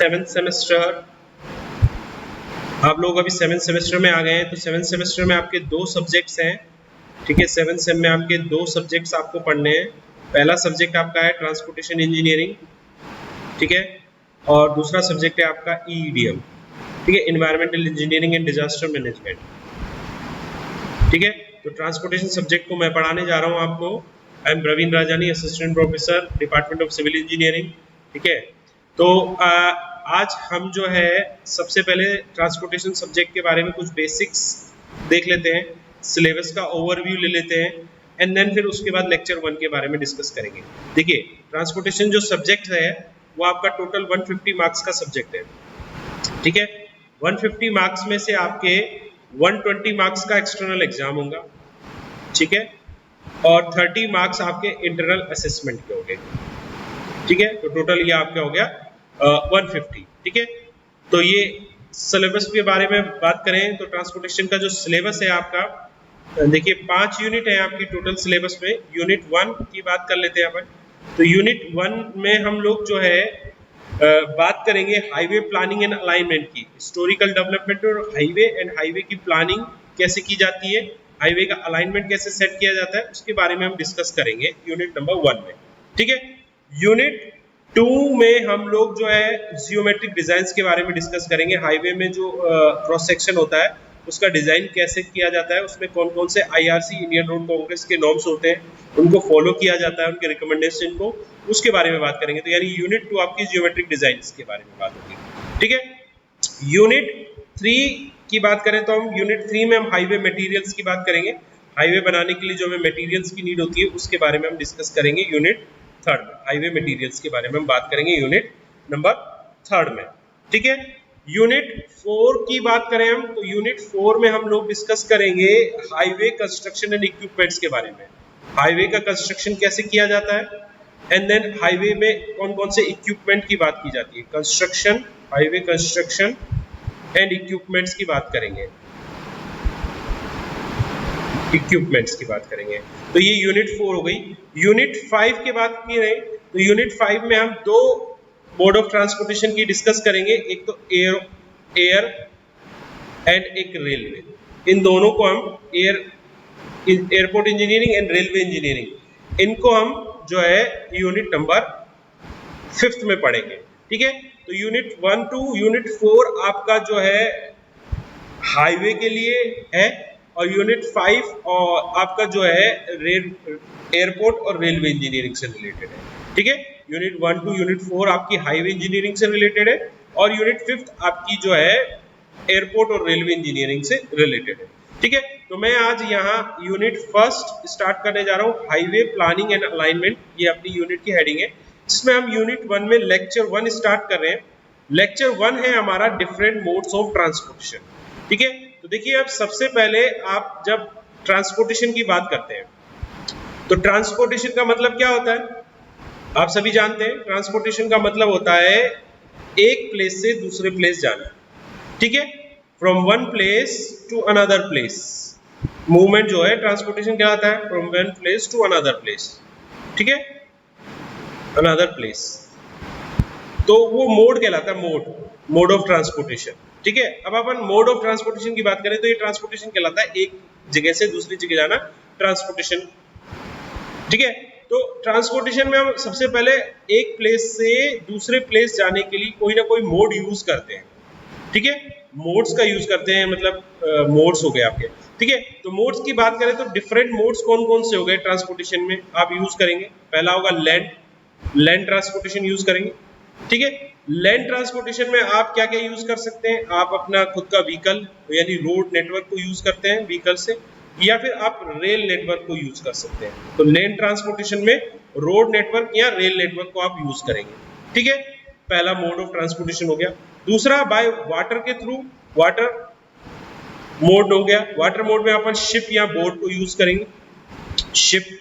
Seventh semester, आप लोग अभी सेवेंथ सेमेस्टर में आ गए हैं, तो सेवेंथ सेमेस्टर में आपके दो सब्जेक्ट्स हैं, ठीक है। सेवेंथ सेम में आपके दो सब्जेक्ट्स आपको पढ़ने हैं। पहला सब्जेक्ट आपका है ट्रांसपोर्टेशन इंजीनियरिंग, ठीक है, और दूसरा सब्जेक्ट है आपका ईईडीएम, ठीक है, environmental engineering and disaster management, ठीक है। तो ट्रांसपोर्टेशन सब्जेक्ट को मैं पढ़ाने जा रहा हूँ आपको। I am Praveen Rajani, assistant professor, department of civil engineering, ठीक है। तो आज हम जो है सबसे पहले ट्रांसपोर्टेशन सब्जेक्ट के बारे में कुछ बेसिक्स देख लेते हैं, सिलेबस का ओवरव्यू ले लेते हैं, एंड देन फिर उसके बाद लेक्चर 1 के बारे में डिस्कस करेंगे। देखिए, ट्रांसपोर्टेशन जो सब्जेक्ट है वो आपका टोटल 150 मार्क्स का सब्जेक्ट है, ठीक है। 150 मार्क्स में से आपके 120 मार्क्स का एक्सटर्नल एग्जाम होगा, ठीक है, और 30 मार्क्स आपके इंटरनल असेसमेंट के होंगे, ठीक है। तो टोटल ये आपका हो गया 150, ठीक है। तो ये सिलेबस के बारे में बात करें तो ट्रांसपोर्टेशन का जो सिलेबस है आपका, देखिए 5 यूनिट है आपकी टोटल सिलेबस में। यूनिट 1 की बात कर लेते हैं अपन। तो यूनिट 1 में हम लोग जो है बात करेंगे हाईवे प्लानिंग एंड अलाइनमेंट की, हिस्टोरिकल डेवलपमेंट और हाईवे की प्लानिंग कैसे की जाती है, हाईवे का अलाइनमेंट कैसे सेट किया जाता है, उसके बारे में हम डिस्कस करेंगे यूनिट नंबर 1 में, ठीक है। यूनिट 2 में हम लोग जो है जियोमेट्रिक डिजाइन्स के बारे में डिस्कस करेंगे। हाईवे में जो क्रॉस सेक्शन होता है उसका डिजाइन कैसे किया जाता है, उसमें कौन कौन से आईआरसी इंडियन रोड कांग्रेस के नॉर्म्स होते हैं, उनको फॉलो किया जाता है, उनके रिकमेंडेशन को, उसके बारे में बात करेंगे। तो यानी यूनिट 2 आपकी जियोमेट्रिक डिजाइन्स के बारे में बात होगी, ठीक है। यूनिट 3 की बात करें तो हम यूनिट 3 में हम हाईवे मटेरियल्स की बात करेंगे। हाईवे बनाने के लिए जो हमें मटेरियल्स की नीड होती है उसके बारे में हम डिस्कस करेंगे यूनिट 3 में। हाईवे मटेरियल्स के बारे में हम बात करेंगे यूनिट नंबर 3 में, ठीक है। यूनिट 4 की बात करें हम तो यूनिट 4 में हम लोग डिस्कस करेंगे हाईवे कंस्ट्रक्शन एंड इक्विपमेंट्स के बारे में। हाईवे का कंस्ट्रक्शन कैसे किया जाता है, एंड देन हाईवे में कौन कौन से इक्विपमेंट की बात की जाती है। Construction, highway construction and equipments की बात करेंगे, इक्विपमेंट्स की बात करेंगे। तो ये यूनिट 4 हो गई। यूनिट 5 की बात की रहे तो यूनिट 5 में हम दो मोड ऑफ ट्रांसपोर्टेशन की डिस्कस करेंगे, एक तो एयर एंड एक रेलवे। इन दोनों को हम airport engineering and railway engineering, इनको हम जो है यूनिट नंबर 5 में पढ़ेंगे, ठीक है। तो यूनिट 1 to यूनिट 4 आपका जो है हाईवे के लिए है, और यूनिट 5 और आपका जो है एयरपोर्ट और रेलवे इंजीनियरिंग से रिलेटेड है, ठीक है। यूनिट 1 to यूनिट 4 आपकी हाईवे इंजीनियरिंग से रिलेटेड है, और यूनिट 5 आपकी जो है एयरपोर्ट और रेलवे इंजीनियरिंग से रिलेटेड है, ठीक है। तो मैं आज यहाँ यूनिट 1 स्टार्ट करने जा रहा हूँ, हाईवे प्लानिंग एंड अलाइनमेंट, ये अपनी यूनिट की हेडिंग है, जिसमें हम यूनिट 1 में लेक्चर 1 स्टार्ट कर रहे हैं। लेक्चर 1 है हमारा डिफरेंट मोड्स ऑफ ट्रांसपोर्टेशन, ठीक है। तो देखिए, अब सबसे पहले आप जब ट्रांसपोर्टेशन की बात करते हैं तो ट्रांसपोर्टेशन का मतलब क्या होता है, आप सभी जानते हैं। ट्रांसपोर्टेशन का मतलब होता है एक प्लेस से दूसरे प्लेस जाना, ठीक है, from one place to another place. Movement जो है ट्रांसपोर्टेशन क्या होता है, from one place to another place, ठीक है, अनदर प्लेस। तो वो मोड कहलाता है, मोड ऑफ ट्रांसपोर्टेशन, ठीक है। अब अपन मोड ऑफ ट्रांसपोर्टेशन की बात करें तो ये ट्रांसपोर्टेशन कहलाता है एक जगह से दूसरी जगह जाना, ट्रांसपोर्टेशन, ठीक है। तो ट्रांसपोर्टेशन में हम सबसे पहले एक प्लेस से दूसरे प्लेस जाने के लिए कोई ना कोई मोड यूज करते हैं, ठीक है। मोड्स का यूज करते हैं, मतलब मोड्स हो गए आपके, ठीक है। तो मोड्स की बात करें तो डिफरेंट मोड्स कौन कौन से हो गए ट्रांसपोर्टेशन में आप यूज करेंगे। पहला होगा लैंड ट्रांसपोर्टेशन यूज करेंगे, ठीक है। लैंड ट्रांसपोर्टेशन में आप क्या क्या यूज कर सकते हैं, आप अपना खुद का व्हीकल यानी रोड नेटवर्क को यूज करते हैं व्हीकल से, या फिर आप रेल नेटवर्क को यूज कर सकते हैं। तो लैंड ट्रांसपोर्टेशन में रोड नेटवर्क या रेल नेटवर्क को आप यूज करेंगे, ठीक है। पहला मोड ऑफ ट्रांसपोर्टेशन हो गया। दूसरा बाय वाटर के थ्रू, वाटर मोड हो गया। वाटर मोड में अपन शिप या बोट को यूज करेंगे, शिप,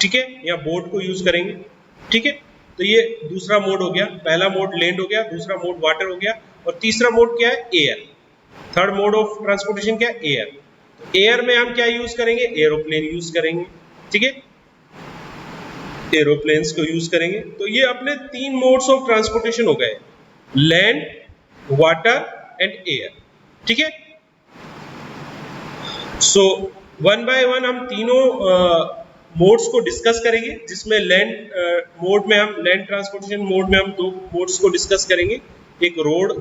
ठीक है, या बोट को यूज करेंगे, ठीक है। तो ये दूसरा मोड हो गया। पहला मोड लैंड हो गया, दूसरा मोड वाटर हो गया, और तीसरा मोड क्या है, air. Third mode of transportation क्या है, एयर। तो एयर में हम क्या यूज करेंगे, एरोप्लेन यूज करेंगे, ठीक है, एरोप्लेन्स को यूज करेंगे। तो ये अपने 3 मोड्स ऑफ ट्रांसपोर्टेशन हो गए। Land, water and air. ठीक है, सो वन बाय वन हम तीनों मोड्स को डिस्कस करेंगे, जिसमें लैंड मोड में हम लैंड ट्रांसपोर्टेशन मोड में हम दो मोड्स को डिस्कस करेंगे, एक रोड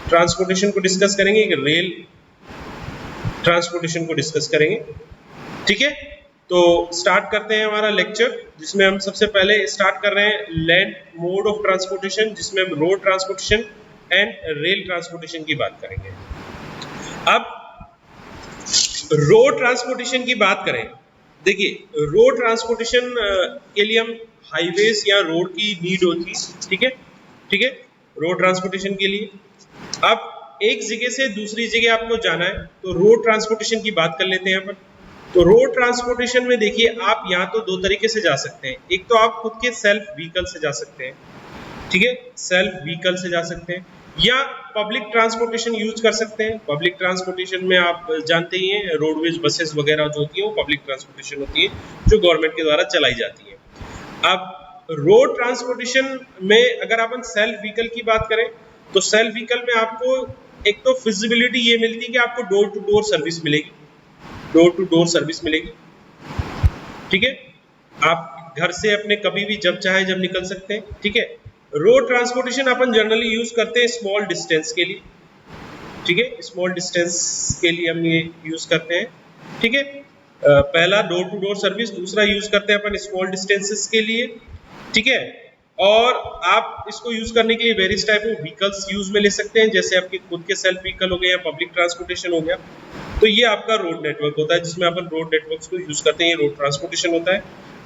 ट्रांसपोर्टेशन को डिस्कस करेंगे, एक रेल ट्रांसपोर्टेशन को डिस्कस करेंगे। ठीक है, तो स्टार्ट करते हैं हमारा लेक्चर, जिसमें हम सबसे पहले स्टार्ट कर रहे हैं लैंड मोड ऑफ ट्रांसपोर्टेशन, जिसमें हम road transportation and rail transportation की बात करेंगे। अब रोड ट्रांसपोर्टेशन की बात करें, देखिए रोड ट्रांसपोर्टेशन के लिए हम हाईवेज या रोड की नीड होती है। ठीक है, ठीक है, रोड ट्रांसपोर्टेशन के लिए अब एक जगह से दूसरी जगह आपको जाना है, तो रोड ट्रांसपोर्टेशन की बात कर लेते हैं अपन। तो रोड ट्रांसपोर्टेशन में देखिए आप यहाँ तो दो तरीके से जा सकते हैं, एक तो आप खुद के सेल्फ व्हीकल से जा सकते हैं। ठीक है, सेल्फ व्हीकल से जा सकते हैं, या पब्लिक ट्रांसपोर्टेशन यूज कर सकते हैं। पब्लिक ट्रांसपोर्टेशन में आप जानते ही हैं, रोडवेज बसेस वगैरह जो होती है वो पब्लिक ट्रांसपोर्टेशन होती है, जो गवर्नमेंट के द्वारा चलाई जाती है। अब रोड ट्रांसपोर्टेशन में अगर अपन सेल्फ व्हीकल की बात करें, तो सेल्फ व्हीकल में आपको एक तो फिजिबिलिटी ये मिलती है कि आपको डोर टू डोर सर्विस मिलेगी, डोर टू डोर सर्विस मिलेगी। ठीक है, आप घर से अपने कभी भी जब चाहे जब निकल सकते हैं। ठीक है, रोड ट्रांसपोर्टेशन अपन जनरली यूज करते हैं स्मॉल डिस्टेंस के लिए। ठीक है, स्मॉल डिस्टेंस के लिए हम ये यूज करते हैं। ठीक है, पहला डोर टू डोर सर्विस, दूसरा यूज करते हैं अपन स्मॉल डिस्टेंसेस के लिए। ठीक है, और आप इसको यूज करने के लिए various type of vehicles use में ले सकते हैं, जैसे आपके खुद के सेल्फ व्हीकल हो गए या पब्लिक ट्रांसपोर्टेशन हो गया। तो ये आपका रोड नेटवर्क होता है, जिसमें अपन रोड नेटवर्क्स को यूज करते हैं, ये रोड ट्रांसपोर्टेशन होता है।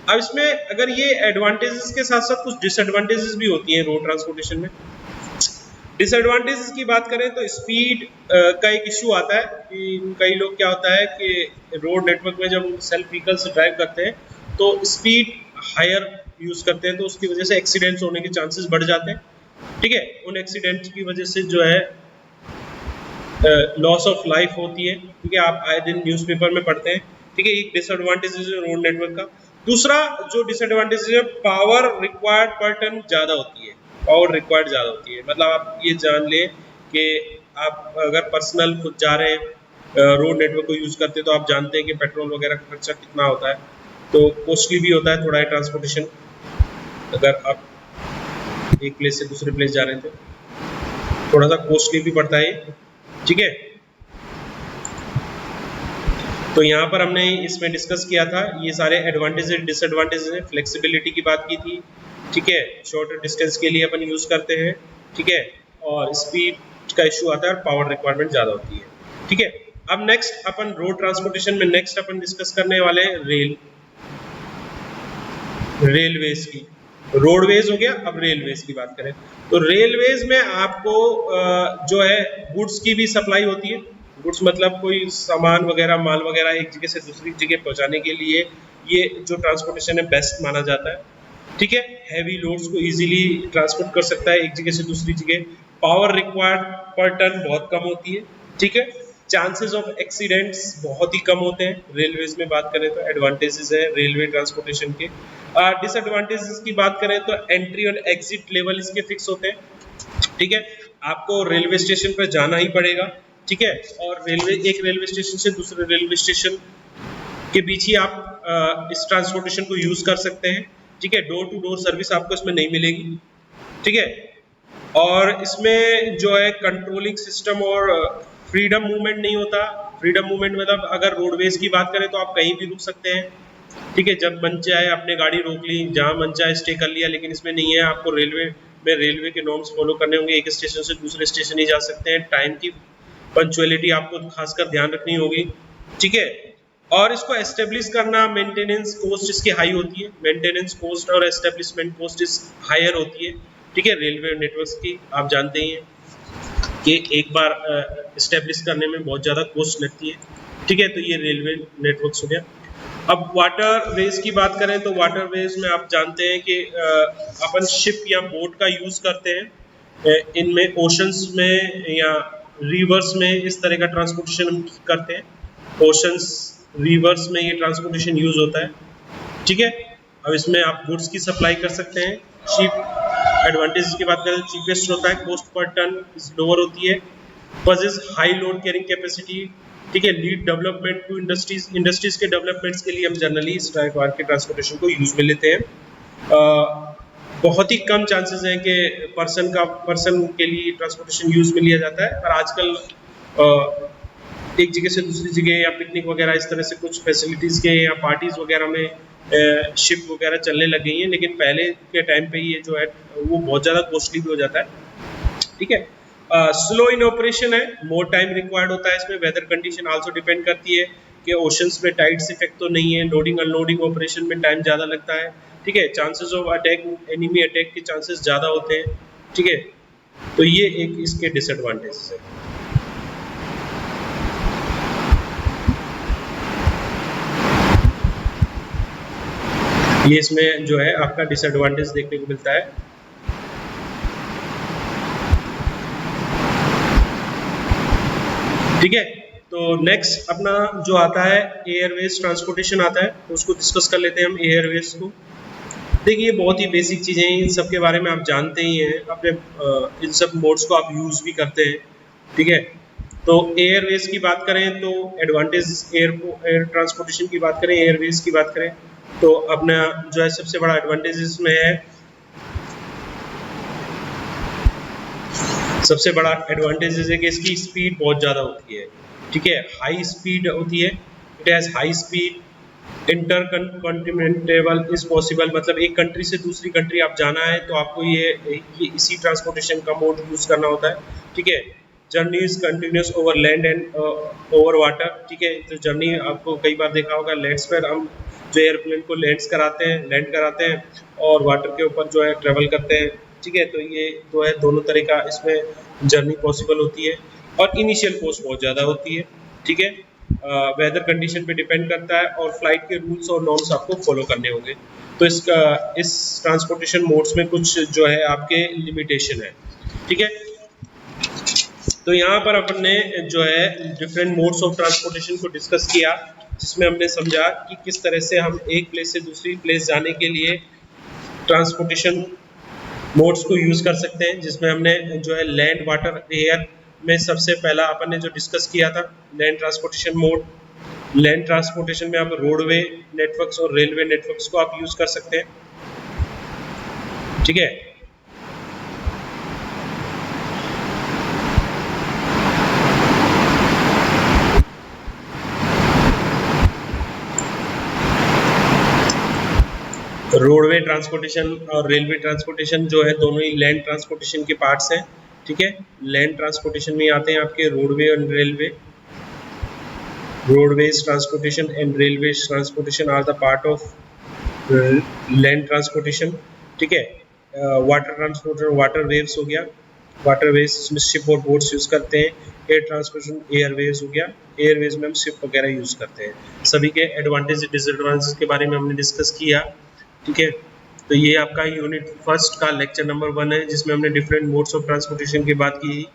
अब इसमें अगर ये एडवांटेजेस के साथ साथ कुछ डिसएडवांटेजेस भी होती हैं रोड ट्रांसपोर्टेशन में। डिसएडवांटेजेस की बात करें तो स्पीड का एक इश्यू आता है कि कई लोग क्या होता है कि रोड नेटवर्क में जब सेल्फ व्हीकल से ड्राइव करते हैं तो स्पीड हायर यूज करते हैं, तो उसकी वजह से एक्सीडेंट्स होने के चांसेस बढ़ जाते हैं। ठीक है, उन एक्सीडेंट्स की वजह से जो है लॉस ऑफ लाइफ होती है, क्योंकि आप आए दिन न्यूज़पेपर में पढ़ते हैं। ठीक है, एक डिसएडवांटेज है रोड नेटवर्क का। दूसरा जो डिसएडवांटेज है, पावर रिक्वायर्ड पर टन ज़्यादा होती है, पावर रिक्वायर्ड ज़्यादा होती है। मतलब आप ये जान लें कि आप अगर पर्सनल खुद जा रहे हैं रोड नेटवर्क को यूज़ करते हैं, तो आप जानते हैं कि पेट्रोल वगैरह का खर्चा कितना होता है, तो कॉस्टली भी होता है थोड़ा है ट्रांसपोर्टेशन। अगर आप एक प्लेस से दूसरे प्लेस जा रहे हैं तो थोड़ा सा कॉस्टली भी पड़ता है। ठीक है, तो यहाँ पर हमने इसमें डिस्कस किया था, ये सारे एडवांटेजेस डिसएडवांटेजेस हैं। फ्लेक्सिबिलिटी की बात की थी। ठीक है, शॉर्टर डिस्टेंस के लिए अपन यूज करते हैं। ठीक है, और स्पीड का इशू आता है और पावर रिक्वायरमेंट ज्यादा होती है। ठीक है, अब नेक्स्ट अपन रोड ट्रांसपोर्टेशन में नेक्स्ट अपन डिस्कस करने वाले हैं रेलवेज की। रोडवेज हो गया, अब रेलवेज की बात करें तो रेलवेज में आपको जो है गुड्स की भी सप्लाई होती है। गुड्स मतलब कोई सामान वगैरह, माल वगैरह एक जगह से दूसरी जगह पहुंचाने के लिए ये जो ट्रांसपोर्टेशन है बेस्ट माना जाता है। ठीक है, हैवी लोड्स को इजीली ट्रांसपोर्ट कर सकता है एक जगह से दूसरी जगह। पावर रिक्वायर्ड पर टन बहुत कम होती है। ठीक है, चांसेस ऑफ एक्सीडेंट्स बहुत ही कम होते हैं रेलवेज में बात करें तो। एडवांटेजेस है रेलवे ट्रांसपोर्टेशन के। डिसएडवांटेजेस की बात करें तो एंट्री और एग्जिट लेवल इसके फिक्स होते हैं। ठीक है, आपको रेलवे स्टेशन पर जाना ही पड़ेगा। ठीक है, और एक रेलवे स्टेशन से दूसरे रेलवे स्टेशन के बीच ही आप इस ट्रांसपोर्टेशन को यूज कर सकते हैं। ठीक है, डोर टू डोर सर्विस आपको इसमें नहीं मिलेगी। ठीक है, और इसमें जो है कंट्रोलिंग सिस्टम और फ्रीडम मूवमेंट नहीं होता। फ्रीडम मूवमेंट मतलब अगर रोडवेज की बात करें तो आप कहीं भी रुक सकते हैं। ठीक है, जब मन चाहे आपने गाड़ी रोक ली, जहां मन चाहे स्टे कर लिया, लेकिन इसमें नहीं है। आपको रेलवे के नॉर्म्स फॉलो करने होंगे। एक स्टेशन से दूसरे स्टेशन ही जा सकते हैं। टाइम की पंक्चुअलिटी आपको खासकर ध्यान रखनी होगी। ठीक है, और इसको एस्टेब्लिश करना, मेंटेनेंस कॉस्ट इसकी हाई होती है। मेंटेनेंस कॉस्ट और एस्टेब्लिशमेंट कॉस्ट इस हायर होती है। ठीक है, रेलवे नेटवर्क्स की आप जानते ही हैं कि एक बार एस्टेब्लिश करने में बहुत ज़्यादा कॉस्ट लगती है। ठीक है, तो ये रेलवे नेटवर्क्स हो गया। अब वाटर वेज की बात करें तो वाटर वेज में आप जानते हैं कि अपन शिप या बोट का यूज़ करते हैं। इनमें ओशंस में या रिवर्स में इस तरह का ट्रांसपोर्टेशन करते हैं। ओशंस रिवर्स में ये ट्रांसपोर्टेशन यूज होता है। ठीक है, अब इसमें आप गुड्स की सप्लाई कर सकते हैं। शिप एडवांटेज की बात करें तो चीपेस्ट होता है, कॉस्ट पर टन लोअर होती है, possess high load carrying capacity, ठीक है, lead development to industries, industries के डेवलपमेंट्स के लिए हम जनरली इस कार के ट्रांसपोर्टेशन को यूज में लेते हैं। बहुत ही कम चांसेस हैं कि पर्सन के लिए ट्रांसपोर्टेशन यूज में लिया जाता है, पर आजकल एक जगह से दूसरी जगह या पिकनिक वगैरह इस तरह से कुछ फैसिलिटीज के या पार्टीज वगैरह में शिप वगैरह चलने लग गई हैं, लेकिन पहले के टाइम पे ये जो है वो बहुत ज़्यादा कॉस्टली भी हो जाता है, ठीक है। स्लो इन ऑपरेशन है, मोर टाइम रिक्वायर्ड होता है इसमें, वेदर कंडीशन आल्सो डिपेंड करती है कि ओशंस में टाइड्स इफेक्ट तो नहीं है, लोडिंग अनलोडिंग ऑपरेशन में टाइम ज़्यादा लगता है, ठीक है, chances of attack, enemy attack के चांसेस ज़्यादा होते हैं, ठीक है। तो ये एक इसके डिसएडवांटेजेस है। ये इसमें जो है आपका डिसएडवांटेज देखने को मिलता है। ठीक है, तो नेक्स्ट अपना जो आता है एयरवेज ट्रांसपोर्टेशन आता है, तो उसको डिस्कस कर लेते हैं हम एयरवेज को। देखिए बहुत ही बेसिक चीज़ें हैं, इन सब के बारे में आप जानते ही हैं, अपने इन सब मोड्स को आप यूज़ भी करते हैं, ठीक है। तो एयरवेज की बात करें तो एडवांटेज, एयर ट्रांसपोर्टेशन की बात करें, एयरवेज की बात करें तो अपना जो है सबसे बड़ा एडवांटेज इसमें है, सबसे बड़ा एडवांटेज है कि इसकी स्पीड बहुत ज़्यादा होती है, ठीक है, हाई स्पीड होती है, it has high speed, intercontinental is possible, मतलब एक कंट्री से दूसरी कंट्री आप जाना है तो आपको ये इसी ट्रांसपोर्टेशन का मोड यूज़ करना होता है, ठीक है। Journey is continuous over land and over water, ठीक है, तो जर्नी आपको कई बार देखा होगा लैंड्स पर हम जो एयरप्लेन को लैंड कराते हैं और वाटर के ऊपर जो है ट्रेवल करते हैं, ठीक है। तो ये जो है दोनों तरह का इसमें जर्नी पॉसिबल होती है और इनिशियल कॉस्ट बहुत ज़्यादा होती है, ठीक है। वेदर कंडीशन पे डिपेंड करता है और फ्लाइट के रूल्स और नॉर्म्स आपको फॉलो करने होंगे। तो इस ट्रांसपोर्टेशन मोड्स में कुछ जो है आपके लिमिटेशन है, ठीक है। तो यहाँ पर अपन ने जो है डिफरेंट मोड्स ऑफ ट्रांसपोर्टेशन को डिस्कस किया, जिसमें हमने समझा कि किस तरह से हम एक प्लेस से दूसरी प्लेस जाने के लिए ट्रांसपोर्टेशन मोड्स को यूज़ कर सकते हैं, जिसमें हमने जो है लैंड, वाटर, एयर में सबसे पहला अपन ने जो डिस्कस किया था land transportation mode. Land transportation में आप रोडवे नेटवर्क्स और रेलवे नेटवर्क्स को आप यूज़ कर सकते हैं, ठीक है। रोडवे ट्रांसपोर्टेशन और रेलवे ट्रांसपोर्टेशन जो है दोनों ही लैंड ट्रांसपोर्टेशन के पार्ट्स हैं, ठीक है। लैंड ट्रांसपोर्टेशन में आते हैं आपके रोडवे और railway, roadways transportation and railways transportation are the part of land transportation, ठीक है। वाटर ट्रांसपोर्टेशन वाटर वेव्स हो गया, वाटर वेव्स में शिप और बोट्स यूज करते हैं। एयर ट्रांसपोर्टेशन एयरवेज हो गया, एयरवेज में हम शिप वगैरह यूज करते हैं। सभी के एडवांटेज डिसएडवांटेज के बारे में हमने डिस्कस किया, ठीक है। तो ये आपका यूनिट फर्स्ट का लेक्चर नंबर 1 है, जिसमें हमने डिफरेंट मोड्स ऑफ ट्रांसपोर्टेशन की बात की।